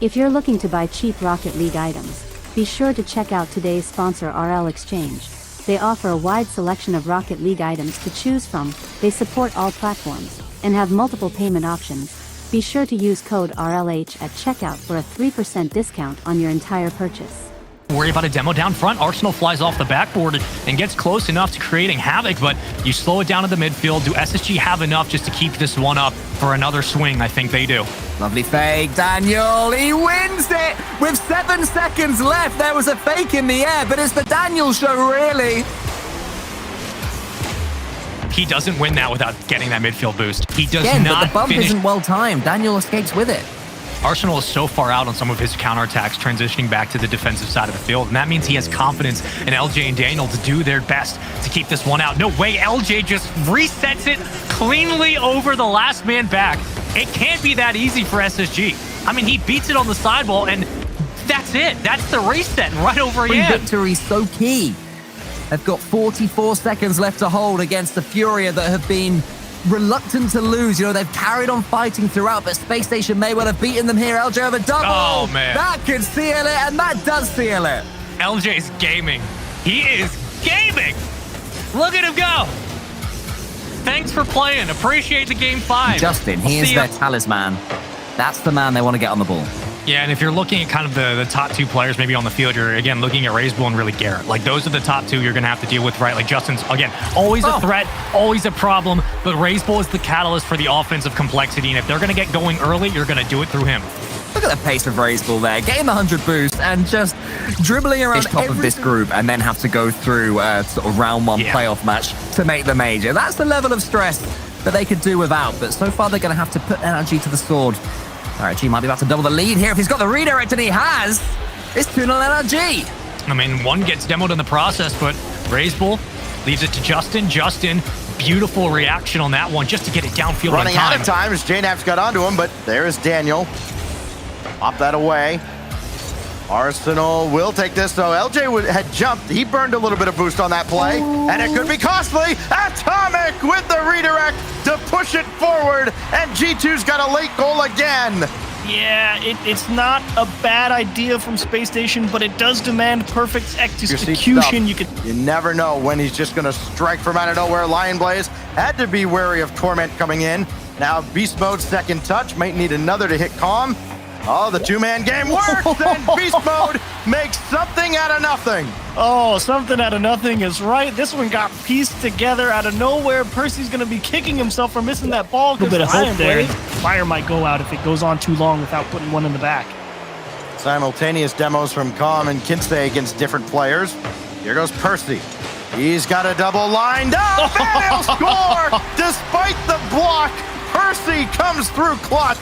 If you're looking to buy cheap Rocket League items, be sure to check out today's sponsor RL Exchange. They offer a wide selection of Rocket League items to choose from, they support all platforms, and have multiple payment options. Be sure to use code RLH at checkout for a 3% discount on your entire purchase. Worry about a demo down front. Arsenal flies off the backboard and gets close enough to creating havoc, but you slow it down in the midfield. Do SSG have enough just to keep this one up for another swing? I think they do. Lovely fake, Daniel. He wins it with 7 seconds left. There was a fake in the air, but it's the Daniel show, really. He doesn't win that without getting that midfield boost. He does Again, not but the bump finish. isn't well timed. Daniel escapes with it. Arsenal is so far out on some of his counterattacks, transitioning back to the defensive side of the field, and that means he has confidence in LJ and Daniel to do their best to keep this one out. No way, LJ just resets it cleanly over the last man back. It can't be that easy for SSG. I mean, he beats it on the sidewall, and that's it. That's the reset right over again. Victory so key. They've got 44 seconds left to hold against the Furia that have been reluctant to lose. You know, they've carried on fighting throughout, but Space Station may well have beaten them here. LJ over double. Oh, man. That could seal it, and that does seal it. LJ's gaming. He is gaming. Look at him go. Thanks for playing. Appreciate the game 5. Justin, he is their talisman. That's the man they want to get on the ball. Yeah, and if you're looking at kind of the top 2 players maybe on the field, you're, again, looking at Razebull and really Garrett. Like, those are the top 2 you're going to have to deal with, right? Like, Justin's, again, always a threat, always a problem, but Razebull is the catalyst for the offensive complexity, and if they're going to get going early, you're going to do it through him. Look at the pace of Razebull there, getting the 100 boost and just dribbling around top of this group and then have to go through a sort of round 1 playoff match to make the major. That's the level of stress that they could do without, but so far they're going to have to put energy to the sword. RLG might be about to double the lead here if he's got the redirect, and he has. It's 2-0 NRG. I mean, one gets demoed in the process, but Razebull leaves it to Justin. Justin, beautiful reaction on that one just to get it downfield running on time. out of time as JNAP's got onto him, but there is Daniel. Pop that away. Arsenal will take this, so LJ had jumped. He burned a little bit of boost on that play, and it could be costly. Atomic with the redirect to push it forward, and G2's got a late goal again. Yeah, it's not a bad idea from Space Station, but it does demand perfect execution. You never know when he's just going to strike from out of nowhere. Lion Blaze had to be wary of Torment coming in. Now Beast Mode second touch, might need another to hit Calm. Oh, the 2-man game works, and Beast Mode makes something out of nothing. Oh, something out of nothing is right. This one got pieced together out of nowhere. Percy's going to be kicking himself for missing that ball. A bit of hope there. Fire might go out if it goes on too long without putting one in the back. Simultaneous demos from Calm and Kinsey against different players. Here goes Percy. He's got a double lined up, and he'll score! Despite the block, Percy comes through clutch.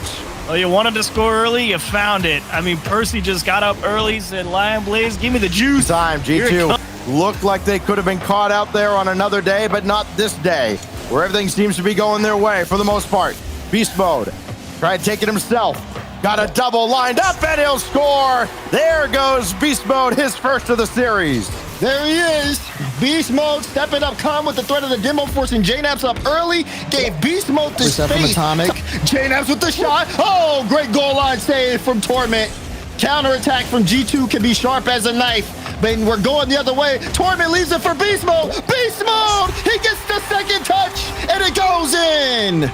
Oh, you wanted to score early, you found it. I mean, Percy just got up early, said, Lion Blaze, give me the juice. Time, G2 looked like they could have been caught out there on another day, but not this day, where everything seems to be going their way for the most part. Beast Mode, tried to take it himself. Got a double lined up, and he'll score. There goes Beast Mode, his first of the series. There he is. Beast Mode stepping up calm with the threat of the demo, forcing JNAPS up early. Gave Beast Mode the space. JNAPS with the shot. Oh, great goal line save from Torment. Counterattack from G2 can be sharp as a knife. But we're going the other way. Torment leaves it for Beast Mode. Beast Mode! He gets the second touch, and it goes in.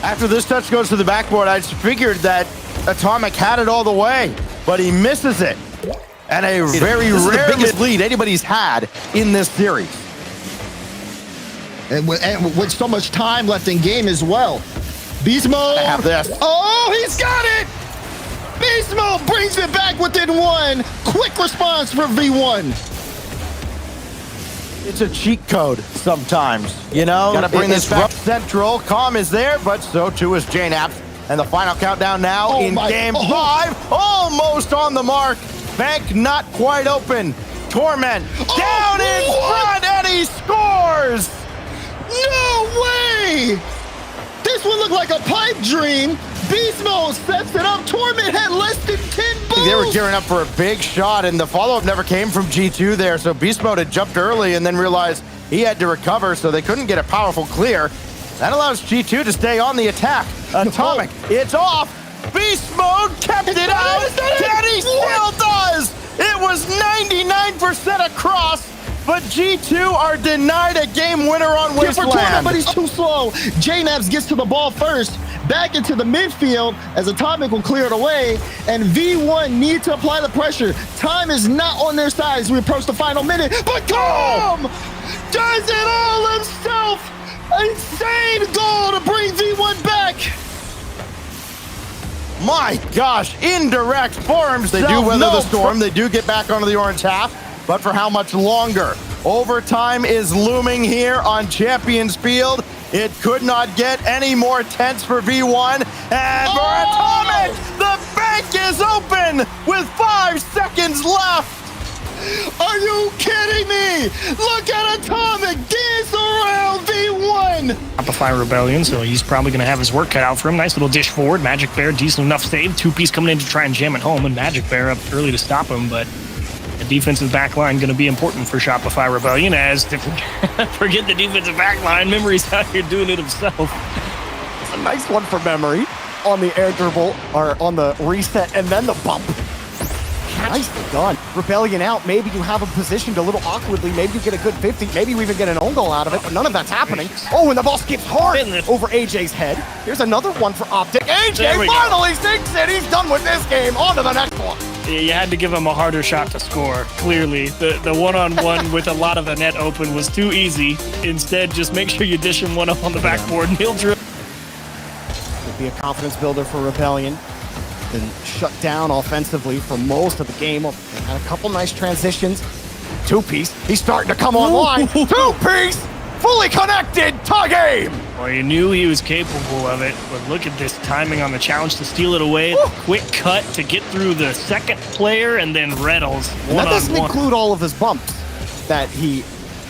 After this touch goes to the backboard, I figured that Atomic had it all the way, but he misses it. And a very rare the biggest lead anybody's had in this series. And with so much time left in game as well. Beast Mode. I have this. Oh, he's got it! Beast Mode brings it back within 1. Quick response for V1. It's a cheat code sometimes, you know? Gotta bring this back central. Calm is there, but so too is JNAP. And the final countdown now in game 5. Almost on the mark. Bank not quite open. Torment down in front, and he scores! No way! This one looked like a pipe dream. Beast Mode sets it up. Torment had less than 10 boosts. They were gearing up for a big shot, and the follow-up never came from G2 there, so Beast Mode had jumped early and then realized he had to recover, so they couldn't get a powerful clear. That allows G2 to stay on the attack. Atomic, it's off. Beast mode kept it out, and he still does! It was 99% across, but G2 are denied a game winner on Wasteland. But he's too slow. JNAPS gets to the ball first, back into the midfield as Atomic will clear it away, and V1 need to apply the pressure. Time is not on their side as we approach the final minute, but Calm does it all himself! Insane goal to bring V1 back! My gosh, indirect forms. They do weather the storm. They do get back onto the orange half, but for how much longer? Overtime is looming here on Champions Field. It could not get any more tense for V1. And for Atomic, the bank is open with 5 seconds left. Are you kidding me? Look at Atomic dance around V1. Shopify Rebellion, so he's probably going to have his work cut out for him. Nice little dish forward. Magic Bear, decent enough save. 2-piece coming in to try and jam it home, and Magic Bear up early to stop him, but the defensive back line going to be important for Shopify Rebellion, as to forget the defensive back line. Memory's out here doing it himself. It's a nice one for Memory on the air dribble, or on the reset, and then the bump. Nicely done. Rebellion out. Maybe you have him positioned a little awkwardly. Maybe you get a good 50. Maybe you even get an own goal out of it, but none of that's happening. Oh, and the ball skips hard over AJ's head. Here's another one for Optic. AJ finally sinks it. He's done with this game. On to the next one. Yeah, you had to give him a harder shot to score, clearly. The one-on-one with a lot of the net open was too easy. Instead, just make sure you dish him one up on the backboard and he'll dribble. Could be a confidence builder for Rebellion. Been shut down offensively for most of the game. Had a couple nice transitions. 2-piece. He's starting to come online. 2-piece. Fully connected. Tie game. Well, you knew he was capable of it, but look at this timing on the challenge to steal it away. The quick cut to get through the second player, and then Reddles. And that doesn't include all of his bumps that he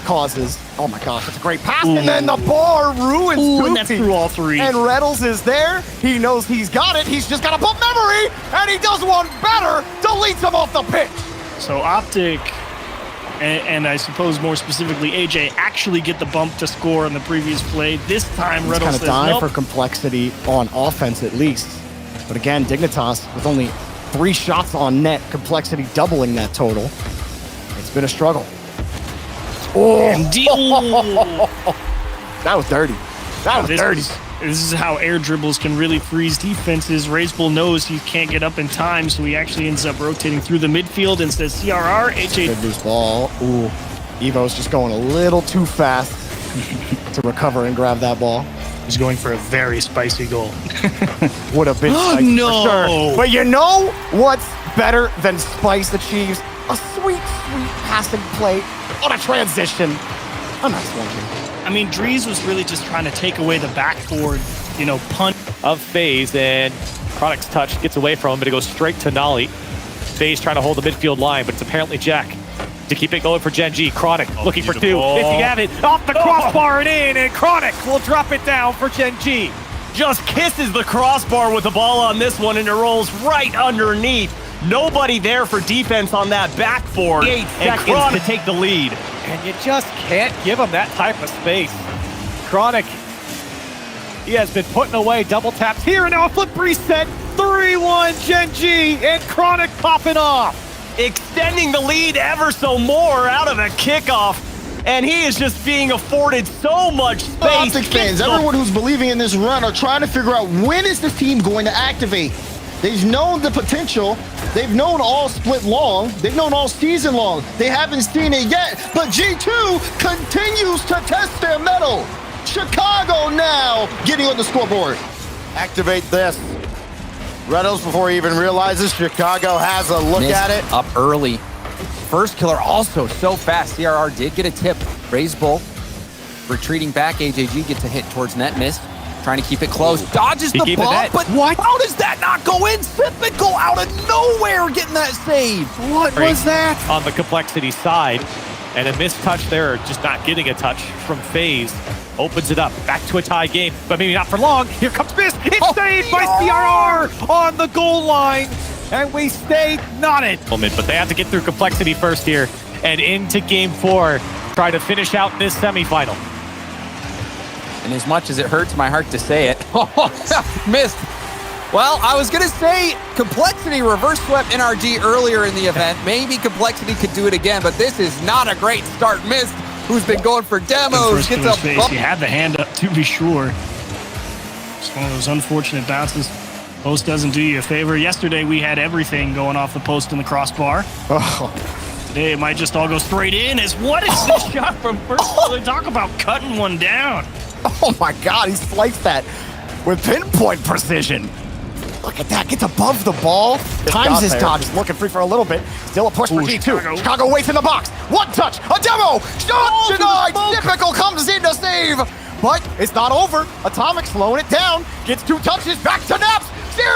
causes. Oh my gosh, that's a great pass. And then the bar ruins and that's through all 3. And Reddles is there. He knows he's got it. He's just got to put Memory, and he does one better. Deletes him off the pitch. So Optic, and I suppose more specifically AJ, actually get the bump to score on the previous play. This time Reddles kind of says, dying nope. for complexity on offense at least. But again, Dignitas with only 3 shots on net, complexity doubling that total. It's been a struggle. That was dirty. That was dirty. This is how air dribbles can really freeze defenses. Razebull knows he can't get up in time, so he actually ends up rotating through the midfield and says CRR, HA. Good loose ball. Ooh. Evo's just going a little too fast to recover and grab that ball. He's going for a very spicy goal. Would have been spicy for sure. But you know what's better than Spice achieves? A sweet, sweet passing play on a transition. A nice one here. I mean, Drees was really just trying to take away the backboard, punt of FaZe, and Chronic's touch gets away from him, but it goes straight to Nolly. FaZe trying to hold the midfield line, but it's apparently Jack to keep it going for Gen G. Chronic looking for 2. If you have it, off the crossbar and in, and Chronic will drop it down for Gen G. Just kisses the crossbar with the ball on this one, and it rolls right underneath. Nobody there for defense on that backboard. 8 seconds to take the lead. And you just can't give him that type of space. Chronic, he has been putting away double taps here, and now a flip reset. 3-1 Gen G, and Chronic popping off. Extending the lead ever so more out of the kickoff. And he is just being afforded so much space. Optic fans, everyone who's believing in this run are trying to figure out when is this team going to activate. They've known the potential. They've known all split long. They've known all season long. They haven't seen it yet, but G2 continues to test their mettle. Chicago now getting on the scoreboard. Activate this. Reynolds, before he even realizes, Chicago has a look at it. Up early. First killer also so fast. CRR did get a tip. Razebull retreating back. AJG gets a hit towards net, miss. Trying to keep it close. Dodges the bump, but what? How does that not go in? Sippical out of nowhere getting that save. What was that? On the complexity side, and a missed touch there, just not getting a touch from FaZe. Opens it up, back to a tie game, but maybe not for long. Here comes Miss. It's saved by CRR on the goal line, and we stay knotted. But they have to get through complexity first here, and into game 4, try to finish out this semifinal. And as much as it hurts my heart to say it, missed. Well, I was going to say Complexity reverse swept NRG earlier in the event. Maybe Complexity could do it again, but this is not a great start. Mist, who's been going for demos, gets a face. He had the hand up, to be sure. It's one of those unfortunate bounces. Post doesn't do you a favor. Yesterday, we had everything going off the post and the crossbar. Oh. Today, it might just all go straight in. What is this shot from first? Talk about cutting one down. Oh my God, he sliced that with pinpoint precision. Look at that, gets above the ball. Times his dodge, is looking free for a little bit. Still a push for G2. Chicago waits in the box. One touch, a demo, shot denied. Typical comes in to save, but it's not over. Atomic slowing it down, gets 2 touches, back to Naps. 0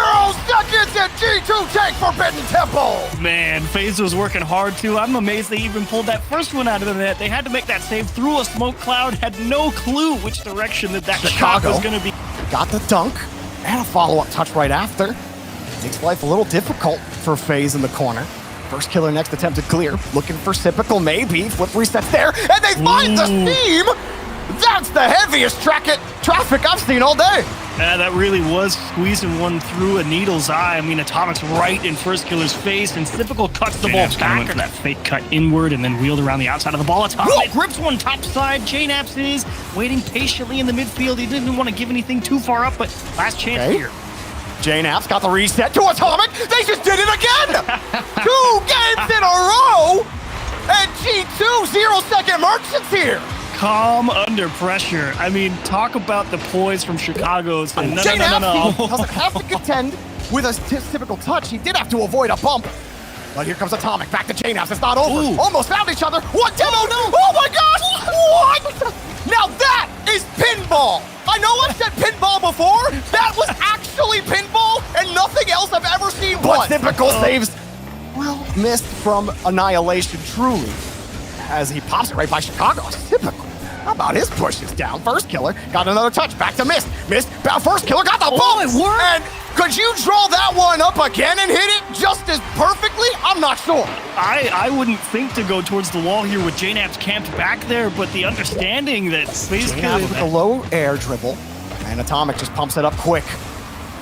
seconds and G2 take Forbidden Temple. Man, FaZe was working hard too. I'm amazed they even pulled that first one out of the net. They had to make that save through a smoke cloud, had no clue which direction that shot was going to be. Got the dunk. And a follow-up touch right after. Makes life a little difficult for FaZe in the corner. First killer next attempted clear. Looking for Typical, maybe. Flip resets there. And they find the seam! That's the heaviest traffic I've seen all day. Yeah, that really was squeezing one through a needle's eye. I mean, Atomic's right in first killer's face, and Typical cuts the ball back, or that fake cut inward, and then wheeled around the outside of the ball. Atomic grips one top side. JNaps is waiting patiently in the midfield. He didn't want to give anything too far up, but last chance here. JNaps got the reset to Atomic. They just did it again! 2 games in a row! And G2 0-second merchants here! Calm under pressure. I mean, talk about the poise from Chicago. No. He doesn't have to contend with a typical touch. He did have to avoid a bump. But here comes Atomic. Back to JNaps. It's not over. Ooh. Almost found each other. What demo? Oh my gosh! What? Now that is pinball. I know I've said pinball before. That was actually pinball and nothing else I've ever seen. But Typical saves, well, missed from annihilation, truly. As he pops it right by Chicago. Typical. How about his pushes down? First killer got another touch. Back to Mist. First killer got the ball. It worked. And could you draw that one up again and hit it just as perfectly? I'm not sure. I wouldn't think to go towards the wall here with JNaps camped back there, but the understanding that FaZe JNaps with a low air dribble, and Atomic just pumps it up quick.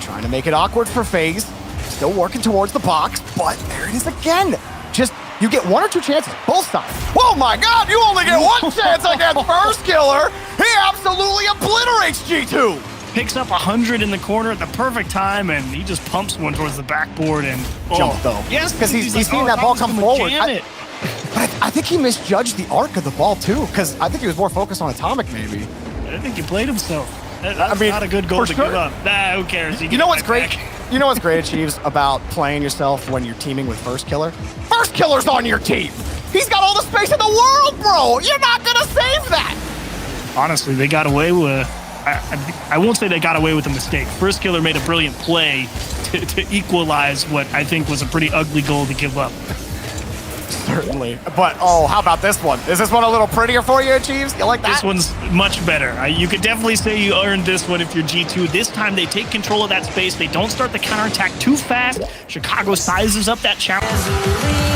Trying to make it awkward for FaZe. Still working towards the box, but there it is again. Just, you get 1 or 2 chances, both sides. Oh my God, you only get 1 chance against first killer. He absolutely obliterates G2. Picks up 100 in the corner at the perfect time, and he just pumps one towards the backboard and jump though. Yes, because he's seen that ball come forward. But I think he misjudged the arc of the ball too, because I think he was more focused on Atomic maybe. I think he played himself. That's not a good goal to give up. Nah, who cares? You know what's great? You know what's great, Achieves, about playing yourself when you're teaming with first killer? First killer's on your team. He's got all the space in the world, bro. You're not gonna save that. Honestly, they got away with. I won't say they got away with a mistake. First killer made a brilliant play to equalize what I think was a pretty ugly goal to give up. Certainly. But, oh, how about this one? Is this one a little prettier for you, Chiefs? You like that? This one's much better. You could definitely say you earned this one if you're G2. This time they take control of that space. They don't start the counterattack too fast. Chicago sizes up that challenge.